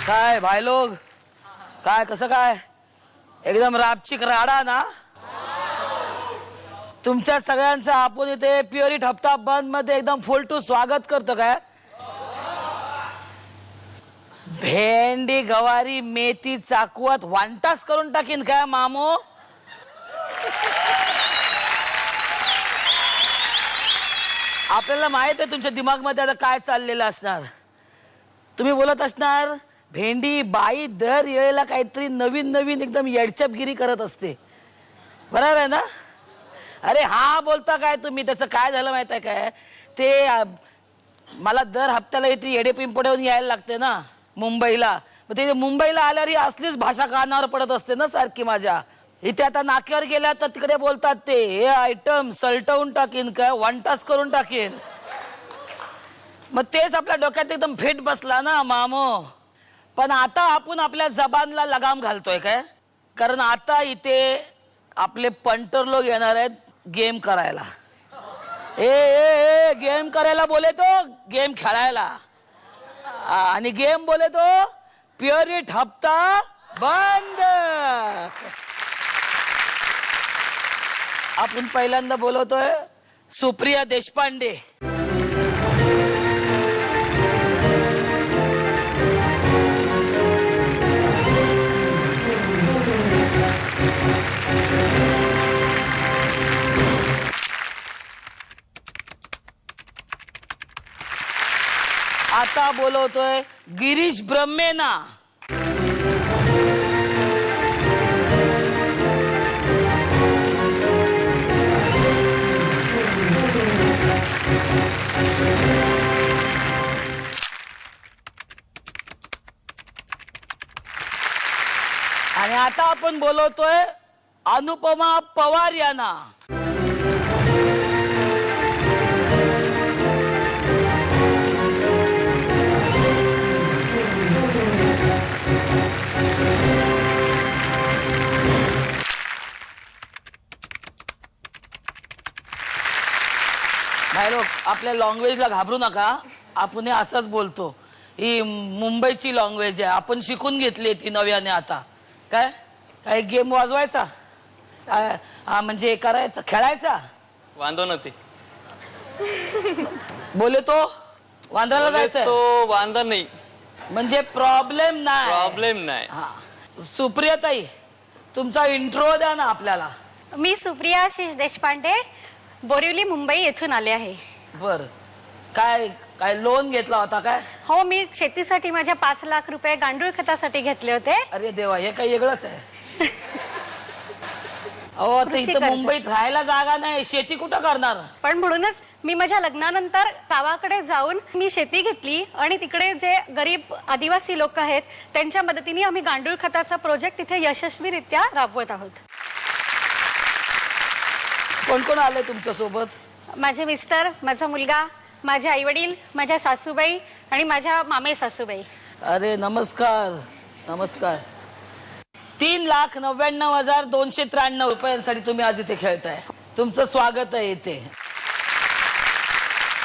काय भाई लोग, काय कसं काय एकदम रापचिक राडा ना. तुमच्या सगळ्यांचं आपण इथे प्युअर इट हप्ता बंद मध्ये एकदम फुल टू स्वागत करतो. काय भेंडी गवारी मेथी चाकवत वांटास करून टाकीन काय मामो. आपल्याला माहित आहे तुमच्या दिमागमध्ये आता काय चाललेलं असणार. तुम्ही बोलत असणार भेंडी बाई दर वेळेला काहीतरी नवीन नवीन एकदम येडचपगिरी करत असते, बरोबर आहे ना. अरे हा बोलता काय तुम्ही, त्याचं काय झालं माहित आहे काय, ते मला दर हप्त्याला इथे येडे पिंपड्यावरून यायला लागते ना मुंबईला. मग ते मुंबईला आल्यावर असलीच भाषा कानावर पडत असते ना सारखी माझ्या. इथे आता नाक्यावर गेल्या तर तिकडे बोलतात ते हे आयटम सलटवून टाकीन काय वंटास करून टाकीन. मग तेच आपल्या डोक्यात एकदम फिट बसला ना मामो. पण आता आपण आपल्या जबानला लगाम घालतोय काय, कारण आता इथे आपले पंटर लोक येणार आहेत गेम करायला. ए गेम करायला बोले तो गेम खेळायला, आणि गेम बोले तो प्युअर इट हप्ता बंद. आपण पहिल्यांदा बोलवतोय सुप्रिया देशपांडे. आता बोलवतोय गिरीश ब्रह्मेना. आणि आता आपण बोलवतोय अनुपमा पवार यांना. भाई लोक, आपल्या लँग्वेजला घाबरू नका. आपण हे असंच बोलतो, ही मुंबईची लँग्वेज आहे, आपण शिकून घेतली ती नव्याने. आता काय काय गेम वाजवायचा, म्हणजे करायचा खेळायचा वांदो नती बोले तो वांद्राला जायचं तो वांदा नाही म्हणजे प्रॉब्लेम नाही. प्रॉब्लेम नाही. सुप्रियाताई तुमचा इंट्रो द्या ना आपल्याला. मी सुप्रिया आशिष देशपांडे, बोरिवली मुंबई येथून आले आहे. बर, काय काय लोन घेतला होता काय? हो, मी शेतीसाठी माझ्या 5 लाख रुपये गांडूळ खतासाठी घेतले होते. अरे देवा, हे काही वेगळंच आहे. अहो आता इथं मुंबईत राहायला जागा नाही, शेती कुठं करणार. पण म्हणूनच मी माझ्या लग्नानंतर गावाकडे जाऊन मी शेती घेतली आणि तिकडे जे गरीब आदिवासी लोक आहेत त्यांच्या मदतीने आम्ही गांडूळ खताचा प्रोजेक्ट इथे यशस्वीरित्या राबवत आहोत. कोण कोण आले तुमच्या सोबत? माझे मिस्टर, माझा मुलगा, माझे आई वडील, माझ्या सासूबाई आणि माझ्या मामे सासूबाई. अरे नमस्कार नमस्कार. 3,99,293 रुपयांसाठी तुम्ही आज इथे खेळताय. तुमचं स्वागत आहे इथे.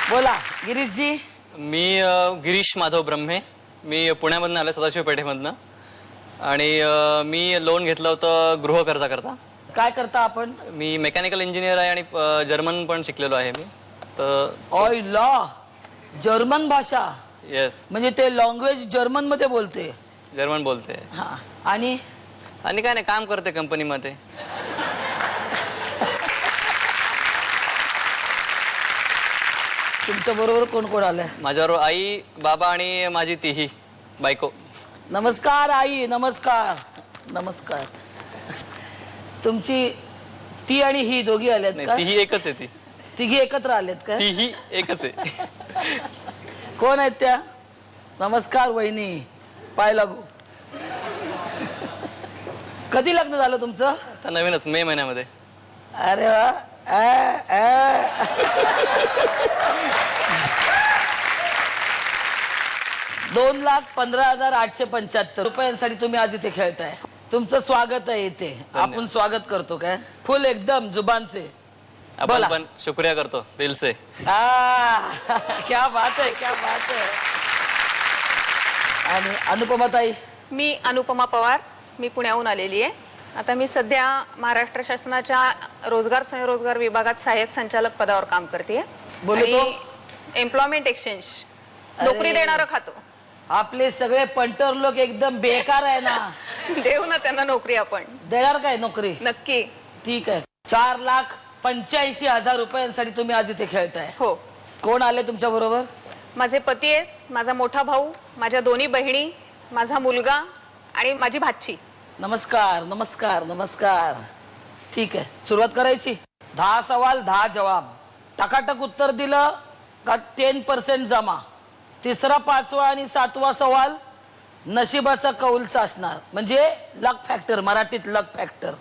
बोला गिरीशजी. मी गिरीश माधव ब्रह्मे, मी पुण्यामधून आलो, सदाशिव पेठेमधनं. आणि मी लोन घेतलं होतं गृह कर्जाकरता. काय करता आपण? मी मेकॅनिकल इंजिनियर आहे आणि जर्मन पण शिकलेलो आहे मी. तर ऑय लॉ, जर्मन भाषा. येस, म्हणजे ते लँग्वेज जर्मन मध्ये बोलते. जर्मन बोलते. हा, आणि आणि काय नाही, काम करते कंपनीमध्ये. तुमच्या बरोबर कोण कोण आलंय? माझ्याबरोबर आई, बाबा आणि माझी तीही बायको. नमस्कार आई. नमस्कार नमस्कार. तुमची ती आणि ही दोघी आल्यात का? तीही एकच आहे. ती तिघी एकत्र आलेत का? तीही एकच आहे. कोण आहेत त्या? नमस्कार वहिनी, पाय लागू. कधी लग्न झालं तुमचं? आता नवीनच, मे महिन्यामध्ये. अरे वा. 2,15,875 रुपयांसाठी तुम्ही आज इथे खेळताय. तुमचं स्वागत आहे इथे. आपण स्वागत करतो काय फुल एकदम जुबान से. आपण बोला. पण शुक्रिया करतो दिल से. क्या बात आहे, क्या बात आहे. आणि अनुपमा ताई? मी अनुपमा पवार, मी पुण्याहून आलेली आहे. आता मी सध्या महाराष्ट्र शासनाच्या रोजगार स्वयंरोजगार विभागात सहाय्यक संचालक पदावर काम करते. बोलतो? एम्प्लॉयमेंट एक्सचेंज, नोकरी देणारं खातो. आपले सगळे पंटर लोक एकदम बेकार आहे ना. देऊ ना त्यांना नोकरी आपण. देणार काय नोकरी? नक्की. ठीक आहे. 4,85,000 रुपयांसाठी तुम्ही आज इथे खेळताय. हो. कोण आले तुमच्या बरोबर? माझे पती आहेत, माझा मोठा भाऊ, माझ्या दोन्ही बहिणी, माझा मुलगा आणि माझी भाची. नमस्कार नमस्कार नमस्कार. ठीक आहे, सुरुवात करायची. 10 सवाल 10 जवाब. टकाटक उत्तर दिलं का 10% जमा. तिसरा, 5वा आणि 7वा सवाल नशिबाचा कौलचा असणार, म्हणजे लक फॅक्टर, मराठीत लक फॅक्टर.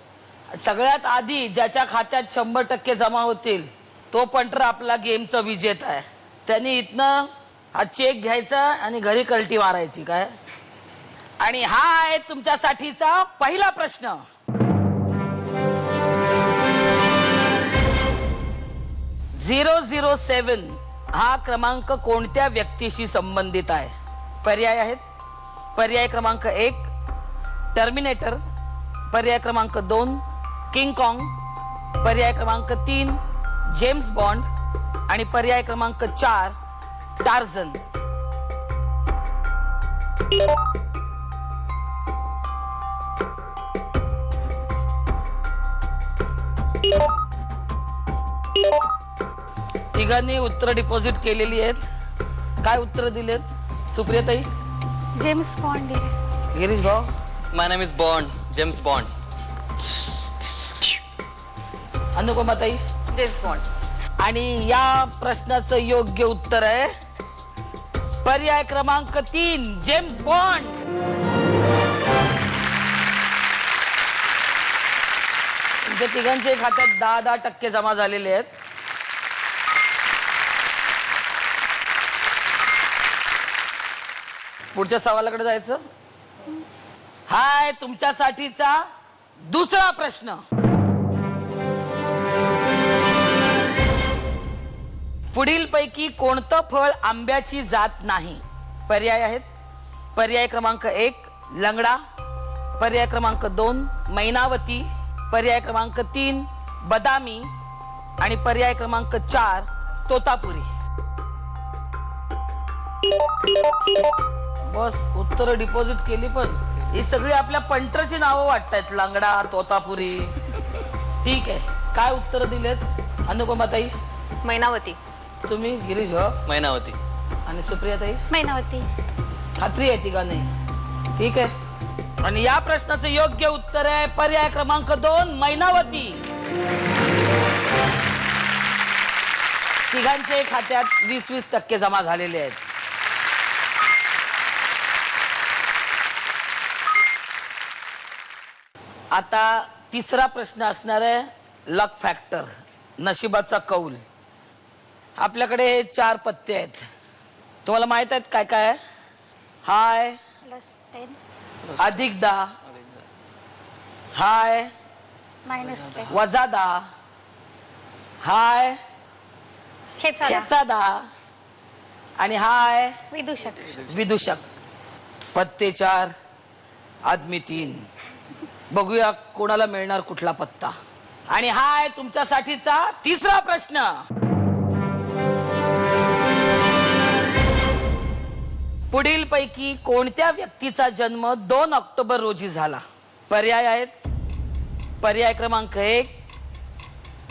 सगळ्यात आधी ज्याच्या खात्यात 100% जमा होतील तो पंटर आपला गेमचा विजेता आहे. त्यांनी इथनं हा चेक घ्यायचा आणि घरी कल्टी मारायची. काय? आणि हा आहे तुमच्यासाठीचा पहिला प्रश्न. 007 हा क्रमांक कोणत्या व्यक्तीशी संबंधित आहे? पर्याय आहेत. पर्याय क्रमांक 1 टर्मिनेटर, पर्याय क्रमांक 2 किंग कॉंग, पर्याय क्रमांक 3 जेम्स बॉन्ड आणि पर्याय क्रमांक 4 टार्झन. तिघांनी उत्तर डिपॉझिट केलेली आहेत. काय उत्तर दिलेत सुप्रियाताई? James Bond. गिरीश भाऊ? My name is Bond, James Bond. अनुपमाताई? James Bond. आणि या प्रश्नाचं योग्य उत्तर आहे पर्याय क्रमांक 3 जेम्स बॉन्ड. तुमच्या तिघांच्या खात्यात 10% जमा झालेले आहेत. पुढच्या सवालाकडे जायचं. हाय तुमच्यासाठीचा दुसरा प्रश्न. पुढील पैकी कोणतं फळ आंब्याची जात नाही? पर्याय आहेत. पर्याय क्रमांक 1 लंगडा, पर्याय क्रमांक 2 मैनावती, पर्याय क्रमांक 3 बदामी आणि पर्याय क्रमांक 4 तोतापुरी. बस उत्तर डिपॉझिट केली, पण ही सगळी आपल्या पंटरची नावं वाटतायत. लंगडा, तोतापुरी. ठीक आहे, काय उत्तर दिलेत अनुपमाताई? मैनावती. तुम्ही? गिरीश भाऊ? मैनावती. आणि सुप्रियाताई? मैनावती. खात्री आहे का नाही? ठीक आहे. आणि या प्रश्नाचं योग्य उत्तर आहे पर्याय क्रमांक 2 मैनावती. तिघांचे खात्यात 20% जमा झालेले आहेत. आता तिसरा प्रश्न असणार आहे लक फॅक्टर, नशिबाचा कौल. आपल्याकडे 4 पत्ते आहेत. तुम्हाला माहित आहेत काय काय आहे? हाय +10 अधिक 10, हाय -10 वजा 10, हाय खेचा खेचा 10 आणि हाय विदूषक. विदूषक. पत्ते 4 आदमी 3. बघूया कोणाला मिळणार कुठला पत्ता. आणि हा आहे तुमच्यासाठीचा तिसरा प्रश्न. पुढील पैकी कोणत्या व्यक्तीचा जन्म 2 ऑक्टोबर रोजी झाला? पर्याय आहेत. पर्याय क्रमांक 1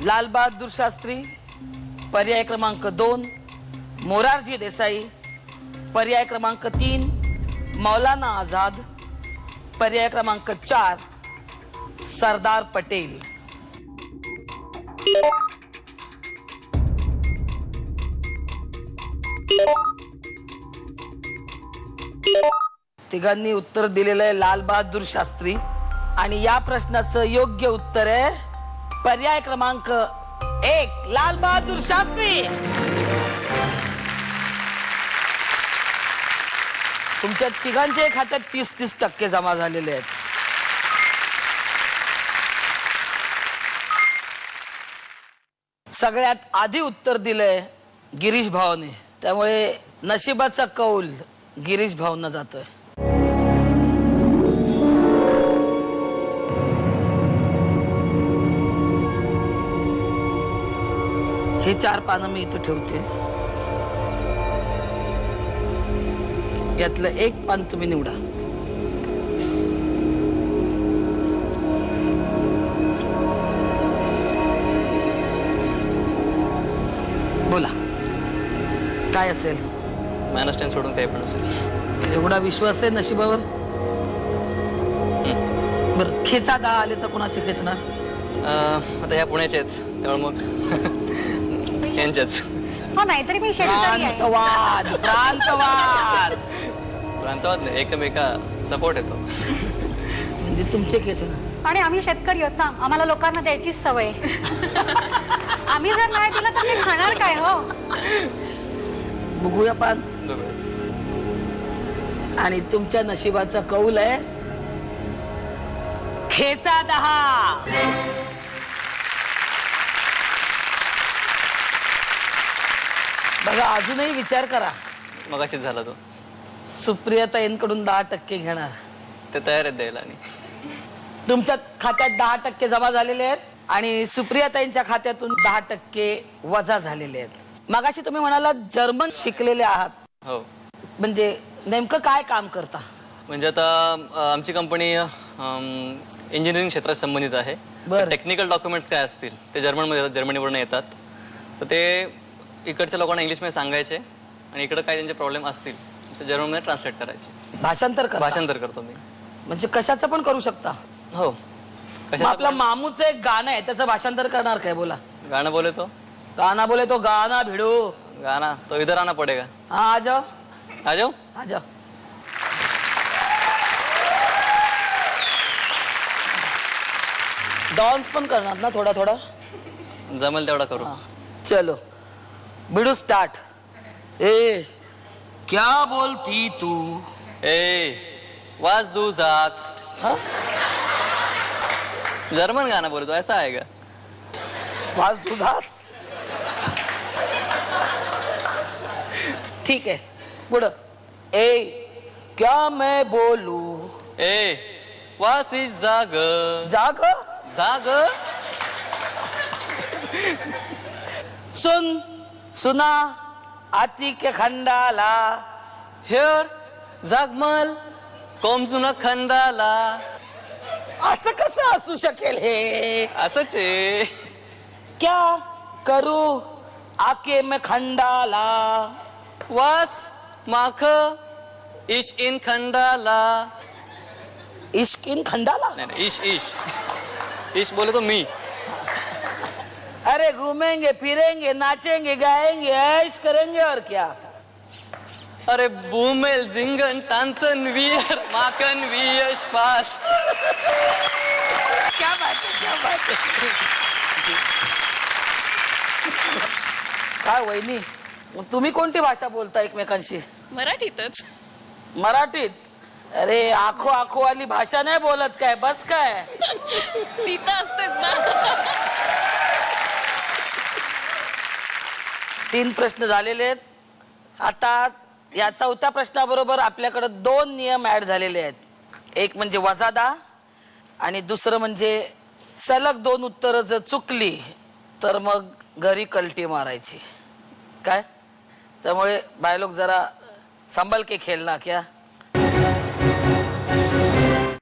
लाल बहादूर शास्त्री, पर्याय क्रमांक 2 मोरारजी देसाई, पर्याय क्रमांक 3 मौलाना आझाद, पर्याय क्रमांक 4 सरदार पटेल. तिघांनी उत्तर दिलेलं आहे लाल बहादूर शास्त्री. आणि या प्रश्नाचं योग्य उत्तर आहे पर्याय क्रमांक 1 लाल बहादूर शास्त्री. तुमच्या तिघांच्या खात्यात 30% जमा झालेले आहेत. सगळ्यात आधी उत्तर दिलंय गिरीश भाऊने, त्यामुळे नशिबाचा कौल गिरीश भाऊंना जातोय. हे 4 पानं मी इथं ठेवते. यातलं एक पान तुम्ही निवडा. बोला काय असेल. महाराष्ट्रात सोडून काही पण असेल. एवढा विश्वास आहे नशिबावर. बर खेचा 10 आले तर कोणाचे खेचणार? आता ह्या पुण्याचे आहेत त्यामुळे मग यांच्याच. हो नाहीतरी मी शेतकरी आहे. प्रांतवाद प्रांतवाद प्रांतावाद नाही, एकमेका सपोर्ट येतो. म्हणजे तुमचे खेचणार. आणि आम्ही शेतकरी आहोत ना, आम्हाला लोकांना द्यायचीच सवय आहे. आम्ही जर नाही दिलं तर मी खाणार काय हो. बघूया पान. आणि तुमच्या नशिबाचा कौल आहे खेचा 10. बघा अजूनही विचार करा. मगाशीच झाला तो. सुप्रियाताईंकडून 10% घेणार. ते तयार आहेत द्यायला. आणि तुमच्या खात्यात 10% जमा झालेले आहेत आणि सुप्रियाताईंच्या खात्यातून 10% वजा झालेले आहेत. मगाशी तुम्ही म्हणाला जर्मन शिकलेले आहात, हो. म्हणजे नेमकं काय काम करता? म्हणजे आता आमची कंपनी इंजिनिअरिंग क्षेत्रात संबंधित आहे. बरं. टेक्निकल डॉक्युमेंट्स काय असतील ते जर्मनमध्ये येतात, जर्मनीवरून येतात. तर ते इकडच्या लोकांना इंग्लिशमध्ये सांगायचे आणि इकडे काय त्यांचे प्रॉब्लेम असतील ते जर्मनमध्ये ट्रान्सलेट करायचे. भाषांतर करता? भाषांतर करतो मी. म्हणजे कशाचं पण करू शकता. हो. मग आपलं मामूचं एक गाणं आहे त्याचं भाषांतर करणार काय? बोला. गाणं बोले तो. गाना बोले तो गाना भिडो. गाना तो इधर आना पडेगा. हाँ आ जाओ आ जाओ. आ जाओ. डान्स पण करणार ना थोडा थोडा? जमेल तेवढा करू. चलो भिडू स्टार्ट. ए क्या बोलती तू? ए वाज दू जागस्ट. हाँ? जर्मन गाना बोले तो ऐसा आएगा. वाज तुझास. ठीक है पुढं. ए क्या मैं बोलू? ए वास इज जाग. जाग. जाग. सुन सुना आती के खंडाला. हेअर जागमल कोमजुना खंदाला. असं कसं असू शकेल हे? असंच आहे. क्या करू आके मैं खंडाला. वास माख इश in Khandala. Ishq in Khandala. नाही नाही, इश इश इश बोले तो मी. अरे घूमेंगे फिरेंगे नाचेंगे गाएंगे ऐश करेंगे और क्या. अरे बूमेल जिंगन तांसन वियर माकन वियश पास. क्या बात है क्या बात है. काय वहिनी तुम्ही कोणती भाषा बोलता एकमेकांशी? मराठीतच. मराठीत. अरे आखो आखो वाली भाषा नाही बोलत काय? बस काय. ती तर असतेच ना. 3 प्रश्न झालेले आहेत. आता या 4थ्या प्रश्नाबरोबर आपल्याकडे 2 नियम ऍड झालेले आहेत. एक म्हणजे वजा 10 आणि दुसरं म्हणजे सलग 2 उत्तरं जर चुकली तर मग घरी कल्टी मारायची. काय त्यामुळे बाय लोक जरा संभल के खेळना क्या.